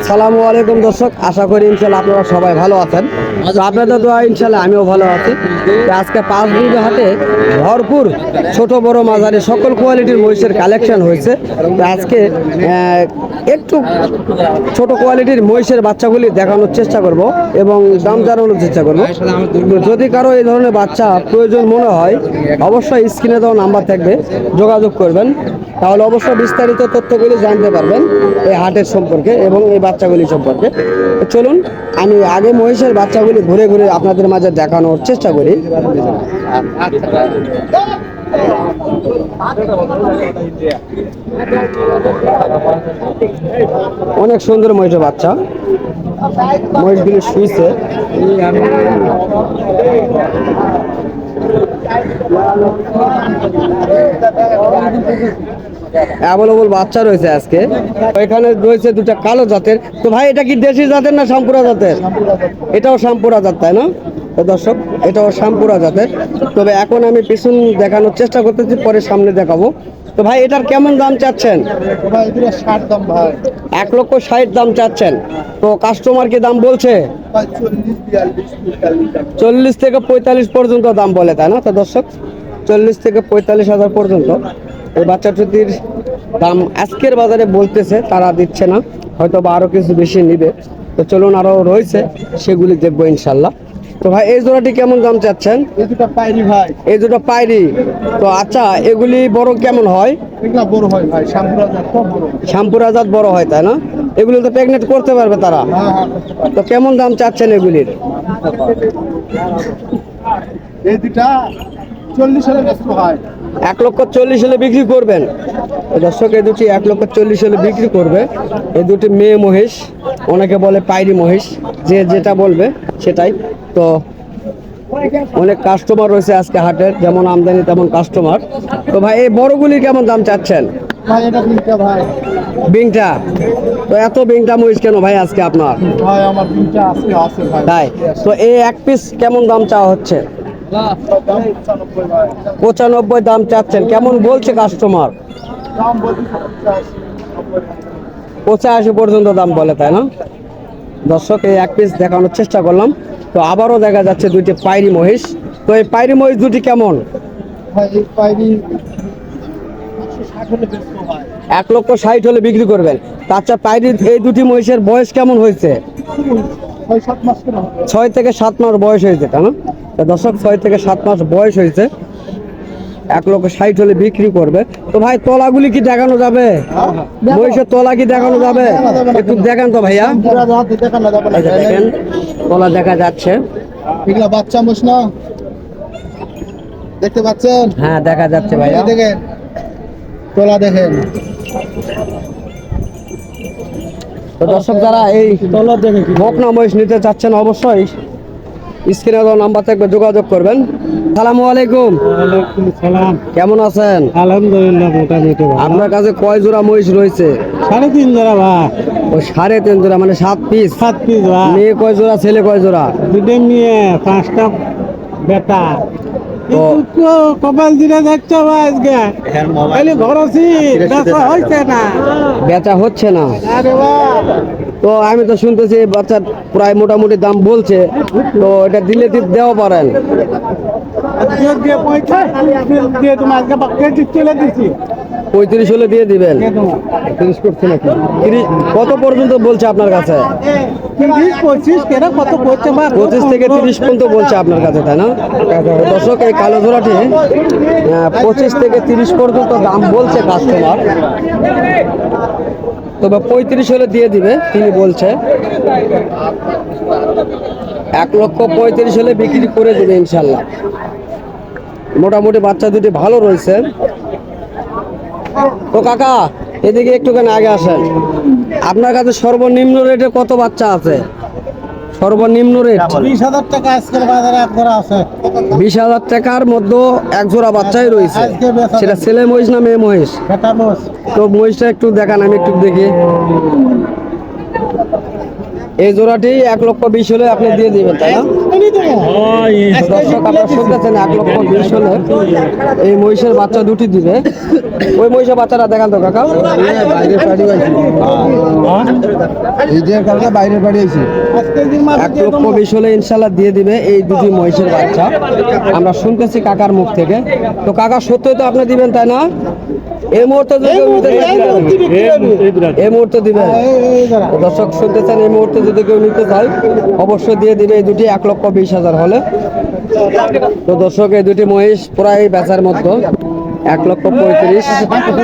আসসালামু আলাইকুম দর্শক, আশা করি ইনশাল্লাহ আপনারা সবাই ভালো আছেন। তো আপনাদের দোয়া ইনশাল্লাহ আমিও ভালো আছি। তো আজকে পাঁচবিঘা হাটে ভরপুর ছোট বড় মাঝারি সকল কোয়ালিটির মহিষের কালেকশন হয়েছে। তো আজকে একটু ছোট কোয়ালিটির মহিষের বাচ্চাগুলি দেখানোর চেষ্টা করব এবং দাম জানানোর চেষ্টা করব। তো যদি কারো এই ধরনের বাচ্চা প্রয়োজন মনে হয় অবশ্যই স্ক্রিনে দেওয়া নাম্বার থাকবে, যোগাযোগ করবেন, তাহলে অবশ্যই বিস্তারিত তথ্যগুলি জানতে পারবেন এই হাটের সম্পর্কে এবং এই বাচ্চাগুলি সম্পর্কে। চলুন আমি আগে মহিষের বাচ্চাগুলি ঘুরে ঘুরে আপনাদের মাঝে দেখানোর চেষ্টা করি। অনেক সুন্দর মহিষের বাচ্চা, মহিষগুলি শুইছে। অ্যাভেলেবল বাচ্চা রয়েছে আজকে। এখানে রয়েছে দুটা কালো জাতের। তো ভাই এটা কি দেশি জাতের না শ্যামপুরা জাতের? এটাও শ্যামপুরা জাত, তাই না? তো দর্শক, এটাও শ্যামপুরা জাতের। তবে এখন আমি পিছন দেখানোর চেষ্টা করতেছি, পরে সামনে দেখাবো। তো ভাই এটার কেমন দাম চাচ্ছেন? 1,60,000 দাম চাচ্ছেন। তো কাস্টমার কি দাম বলছে? 40 থেকে 45 পর্যন্ত দাম বলে, তাই না? তো দর্শক, 40 থেকে 45,000 পর্যন্ত এই বাচ্চাটির দাম আজকের বাজারে বলতেছে, তারা দিচ্ছে না, হয়তো বা আরো কিছু বেশি নিবে। তো চলুন, আরো রয়েছে সেগুলি দেখবো ইনশাল্লাহ। তো ভাই এই জোড়াটি কেমন দাম চাচ্ছেন? এই দুটো পাইরি ভাই। এই দুটো পায়রি। তো আচ্ছা, এগুলি বড় কেমন হয়? এগুলা বড় হয় ভাই, শ্যামপুরা জাত তো বড়। শ্যামপুরা জাত বড় হয়, তাই না? এগুলো তো প্রেগনেন্ট করতে পারবে তারা। হ্যাঁ করতে পারে। তো কেমন দাম চাচ্ছেন এগুলির? এই দুটা 40 হলে বেচতে হয়। 1,40,000 হলে বিক্রি করবেন। তো দর্শক, এই দুটি 1,40,000 হলে বিক্রি করবে। এই দুটি মেয়ে মহিষ, অনেকে বলে পাইরি মহিষ, যে যেটা বলবে সেটাই। তো অনেক কাস্টমার রয়েছে আজকে হাটের, যেমন আমদানি তেমন কাস্টমার। তো ভাই এই বড়গুলি কেমন দাম চাচ্ছেন? ভাই এটা তিনটা ভাই। বিংটা। তো এত বিংটা মহিষ কেন ভাই আজকে আপনার? ভাই আমার তিনটা আজকে আছে ভাই। তাই? তো এই এক পিস কেমন দাম চাওয়া হচ্ছে? দাম 95 ভাই। 95 দাম চাচ্ছেন। কেমন বলছে কাস্টমার? দাম বলছি 85 পর্যন্ত দাম বলে, তাই না? দর্শক, এই এক পিস দেখানোর চেষ্টা করলাম। তো আবারও দেখা যাচ্ছে দুইটি পাইরি মহিষ। তো এই পাইরি মহিষ দুটি কেমন? ভাই এই পাইরি 160 হলে বেচতে হয়। 1,60,000 হলে বিক্রি করবেন। আচ্ছা, পাইরি এই দুটি মহিষের বয়স কেমন হয়েছে? 6-7 মাস করে হবে। 6 থেকে 7 মাস বয়স হয়েছে, তাই না? তো দর্শক, 6 থেকে 7 মাস বয়স হয়েছে, 1,60,000 হলে বিক্রি করবে। তো ভাই তলাগুলি কি দেখানো যাবে? মহিষের তলা কি দেখানো যাবে? একটু দেখান তো ভাইয়া। পুরা রাত দেখানো যাবে না। এই যে দেখেন, তলা দেখা যাচ্ছে। এগুলা বাচ্চা মোষ না, দেখতে পাচ্ছেন? হ্যাঁ, দেখা যাচ্ছে ভাইয়া। এই দেখেন, তোলা দেখেন। তো দর্শক, যারা এই তোলা দেখেন বকনা মহিষ নিতে চাচ্ছেন অবশ্যই স্ক্রিনে দেওয়া নাম্বার থাকবে, যোগাযোগ করবেন। আসসালামু আলাইকুম। ওয়ালাইকুম সালাম। কেমন আছেন? আলহামদুলিল্লাহ মোটামুটি ভালো। আপনার কাছে কয় জোড়া মহিষ রয়েছে? 3.5 জোড়া ভাই। ও 3.5 জোড়া, মানে 7 পিস। 7 পিস ভাই। মেয়ে কয় জোড়া, ছেলে কয় জোড়া? দুটো মেয়ে, 5টা বেটা। তো তো কপাল দিলে যাচ্ছে ভাই আজকে। খালি ঘর আছি, বেচা হইছে না। বেচা হচ্ছে না। আরে বাহ। তো আমি তো শুনতেছি বাচ্চার প্রায় মোটামুটি দাম বলছে, তো এটা দিলে দেওয়া পারেন। দিয়ে 35 দিয়ে তুমি আজকে কেজি চলে দিছি। 35 হলে দিয়ে দিবেন। 30 করছে নাকি? 30 কত পর্যন্ত বলছে আপনার কাছে? 30-25 কেনা কত করছে ভাই? 25 থেকে 30 পর্যন্ত বলছে আপনার কাছে, তাই না? দর্শক, এই কালো জোড়াটি 25 থেকে 30 পর্যন্ত দাম বলছে কাস্টমার। তবে 35 হলে দিয়ে দিবে তিনি বলছে। 1,35,000 হলে বিক্রি করে দেবে ইনশাল্লাহ। মোটামুটি বাচ্চা দুটি ভালো রয়েছে। তো কাকা, এদিকে একটুখানি আগে আসেন। আপনার কাছে সর্বনিম্ন রেটে কত বাচ্চা আছে? সর্বনিম্ন রেট 20,000 টাকা আজকের বাজারে আপনারা আছে। 20,000 টাকার মধ্যে এক জোড়া বাচ্চাই রয়েছে। সেটা ছেলে মহিষ না মেয়ে মহিষ? বেটা মোষ। তো মহিষটা একটু দেখান, আমি একটু দেখি। এই জোড়াটি 1,20,000 হলে আপনি দিয়ে দিবেন, তাই না? দর্শক আপনারা শুনতেছেন 1,20,000 হলে এই মহিষের বাচ্চা দুটি দিবে। ওই মহিষের বাচ্চাটা দেখান তো কাকা। বাইরের বাড়ি আইছি 1,20,000 হলে ইনশাল্লাহ দিয়ে দিবে এই দুটি মহিষের বাচ্চা। আমরা শুনতেছি কাকার মুখ থেকে। তো কাকা সত্যই তো আপনি দিবেন তাই না? এই মুহূর্তে যদি কেউ নিতে চায়, এই মুহূর্তে দিবেন। তো দর্শক শুনতেছেন এই মুহূর্তে যদি কেউ নিতে চায় অবশ্যই দিয়ে দিবে এই দুটি 1,20,000 হলে। তো দর্শক এই দুটি মহিষ প্রায় বেচার মতো 1,35,000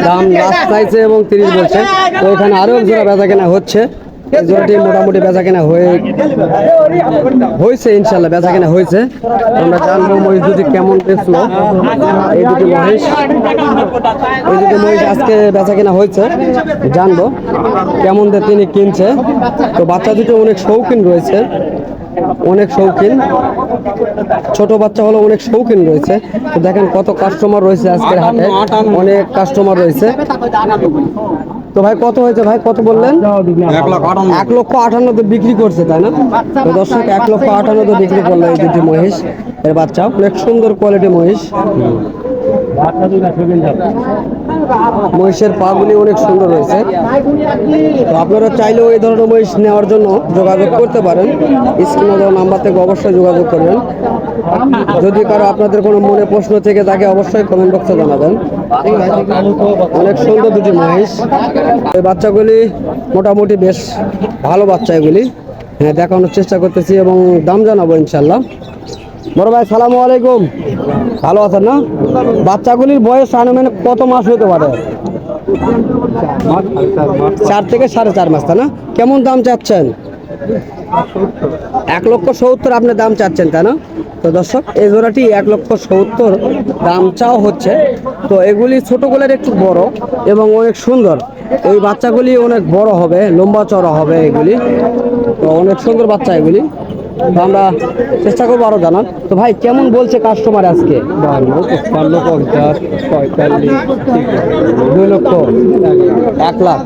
দাম লাস্ট চাইছে এবং 30 বলছে। তো এখানে আরো এক জোড়া বেচা কেনা হচ্ছে। এই জোড়াটি মোটামুটি বেচা কেনা হয়েছে ইনশাল্লাহ বেচা কেনা হয়েছে। আমরা জানবো মহিষ দুটি কেমন বেচলো। এই দুটি মহিষ আজকে বেচা কেনা হয়েছে, জানবো কেমন দিয়ে তিনি কিনছে। তো বাচ্চা দুটো অনেক শৌখিন রয়েছে, অনেক শৌখিন, ছোট বাচ্চা হলো অনেক শৌখিন রয়েছে। তো দেখেন কত কাস্টমার রয়েছে আজকের হাটে, অনেক কাস্টমার রয়েছে। তো ভাই কত হয়েছে ভাই, কত বললেন? 1,58,000 বিক্রি করছে তাই না? তো দর্শক 1,58,000 বিক্রি করলো এই দুটি মহিষ এর বাচ্চা। অনেক সুন্দর কোয়ালিটি মহিষ, মহিষের পাগুলি অনেক সুন্দর রয়েছে। তো আপনারা চাইলেও এই ধরনের মহিষ নেওয়ার জন্য যোগাযোগ করতে পারেন। স্ক্রিনে দেওয়া নাম্বার থেকে অবশ্যই যোগাযোগ করবেন। যদি কারো আপনাদের কোনো মনে প্রশ্ন থেকে থাকে অবশ্যই কমেন্ট বক্সে জানাবেন। অনেক সুন্দর দুটি মহিষ। এই বাচ্চাগুলি মোটামুটি বেশ ভালো বাচ্চা এগুলি। হ্যাঁ, দেখানোর চেষ্টা করতেছি এবং দাম জানাবো ইনশাল্লাহ। বড় ভাই সালামু আলাইকুম, ভালো আছেন না? বাচ্চাগুলির বয়স আনুমানিক কত মাস হতে পারে? 4 থেকে 4.5 মাস তাই না? কেমন দাম চাচ্ছেন? 1,70,000 আপনি দাম চাচ্ছেন তাই না? তো দর্শক এই জোড়াটি 1,70,000 দাম চাও হচ্ছে। তো এগুলি ছোটগুলোর একটু বড় এবং অনেক সুন্দর। এই বাচ্চাগুলি অনেক বড় হবে, লম্বা চড়া হবে এগুলি। তো অনেক সুন্দর বাচ্চা এগুলি। তো আমরা চেষ্টা করবো আরো জানার। তো ভাই কেমন বলছে কাস্টমার আজকে? 52, 50, 45, 2 লক্ষ, 1 লাখ।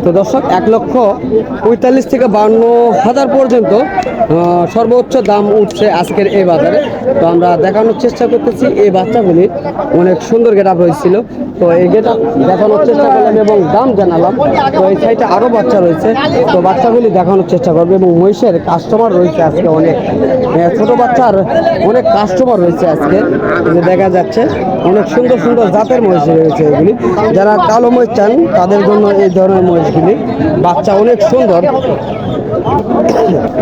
তো দর্শক 1,45,000 থেকে 52,000 পর্যন্ত সর্বোচ্চ দাম উঠছে আজকের এই বাজারে। তো আমরা দেখানোর চেষ্টা করতেছি এই বাচ্চাগুলি অনেক সুন্দর গেট আপ হয়েছিল। তো এই গেট আপ দেখানোর চেষ্টা করলাম এবং দাম জানালাম। তো এই সাইডে আরো বাচ্চা রয়েছে, তো বাচ্চাগুলি দেখানোর চেষ্টা করবে এবং মহিষের কাস্টমার রয়েছে আজকে অনেক। ছোট বাচ্চার অনেক কাস্টমার রয়েছে আজকে, যে দেখা যাচ্ছে অনেক সুন্দর সুন্দর জাতের মহিষ রয়েছে এগুলি। যারা কালো মহিষ চান তাদের জন্য এই ধরনের মহিষগুলি, বাচ্চা অনেক সুন্দর।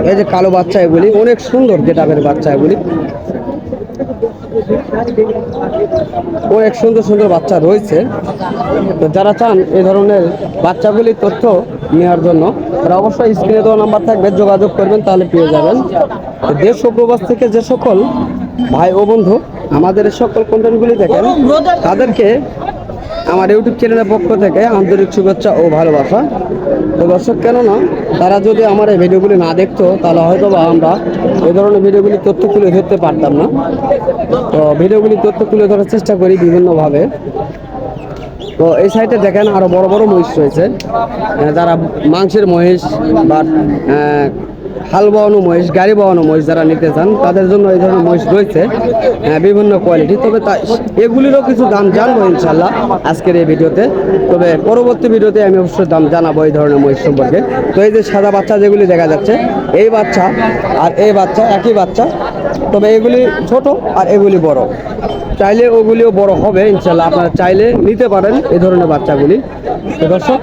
এই যে কালো বাচ্চা এগুলি অনেক সুন্দর গেটাপের বাচ্চা এগুলি, অনেক সুন্দর সুন্দর বাচ্চা রয়েছে। তো যারা চান এই ধরনের বাচ্চাগুলির তথ্য নেওয়ার জন্য তারা অবশ্যই স্ক্রিনে দেওয়া নাম্বার থাকবে, যোগাযোগ করবেন, তাহলে পেয়ে যাবেন। দেশ ও প্রবাস থেকে যে সকল ভাই ও বন্ধু আমাদের এই সকল কন্টেন্টগুলি দেখেন তাদেরকে আমার ইউটিউব চ্যানেলের পক্ষ থেকে আন্তরিক শুভেচ্ছা ও ভালোবাসা। তো দর্শক, কেননা তারা যদি আমার এই ভিডিওগুলি না দেখতো তাহলে হয়তো বা আমরা এই ধরনের ভিডিওগুলি তথ্য তুলে ধরতে পারতাম না। তো ভিডিওগুলি তথ্য তুলে ধরার চেষ্টা করি বিভিন্নভাবে। তো এই সাইডে দেখেন আরো বড় বড় মহিষ রয়েছে, যারা মাংসের মহিষ বা হাল বাওয়ানো মহিষ, গাড়ি বাওয়ানো মহিষ যারা নিতে চান তাদের জন্য এই ধরনের মহিষ রয়েছে বিভিন্ন কোয়ালিটি। তবে এগুলিরও কিছু দাম জানবো ইনশাল্লাহ আজকের এই ভিডিওতে। তবে পরবর্তী ভিডিওতে আমি অবশ্যই দাম জানাবো এই ধরনের মহিষ সম্পর্কে। তো এই যে সাদা বাচ্চা যেগুলি দেখা যাচ্ছে, এই বাচ্চা আর এই বাচ্চা একই বাচ্চা, তবে এগুলি ছোট আর এগুলি বড়। চাইলে ওগুলিও বড় হবে ইনশাল্লাহ, আপনারা চাইলে নিতে পারেন এই ধরনের বাচ্চাগুলি। তো দর্শক,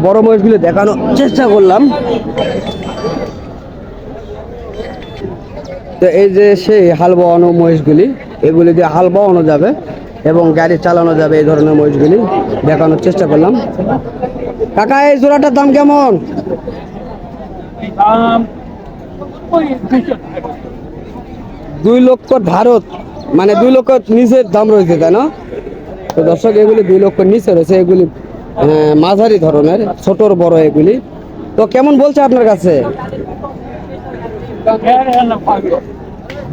বড় মহিষগুলি দেখানোর চেষ্টা করলাম। তো এই যে সেই হাল বাওয়ানো মহিষগুলি, এগুলি দিয়ে হাল বাওয়ানো যাবে এবং গাড়ি চালানো যাবে, এই ধরনের মহিষগুলি দেখানোর চেষ্টা করলাম। কাকা এই জোড়াটার দাম কেমন? 2 লক্ষ ধারত, মানে 2 লক্ষ নিচের দাম রয়েছে তাই না? তো দর্শক, এগুলি 2 লক্ষ নিচে রয়েছে, এগুলি মাঝারি ধরনের, ছোটর বড় এগুলি। তো কেমন বলছে আপনার কাছে?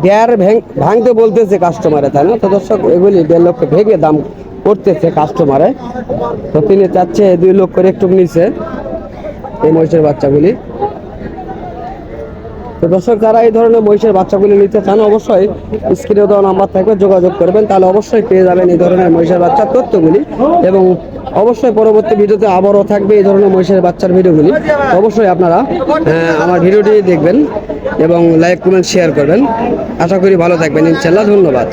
1.5 ভাঙতে বলতেছে কাস্টমারে তাই না? তো দর্শক, এগুলি 1.5 লক্ষ ভেঙে দাম করতেছে কাস্টমারে। তো তিনি চাচ্ছে 2 লক্ষের একটু নিচে এই মহিষের বাচ্চাগুলি। তো দর্শক, যারা এই ধরনের মহিষের বাচ্চাগুলি নিতে চান অবশ্যই স্ক্রিনে দেওয়া নাম্বার থাকবে, যোগাযোগ করবেন, তাহলে অবশ্যই পেয়ে যাবেন এই ধরনের মহিষের বাচ্চার তথ্যগুলি। এবং অবশ্যই পরবর্তী ভিডিওতে আবারও থাকবে এই ধরনের মহিষের বাচ্চার ভিডিওগুলি। অবশ্যই আপনারা আমার ভিডিওটি দেখবেন এবং লাইক কমেন্ট শেয়ার করবেন। আশা করি ভালো থাকবেন, ইনশাল্লাহ। ধন্যবাদ।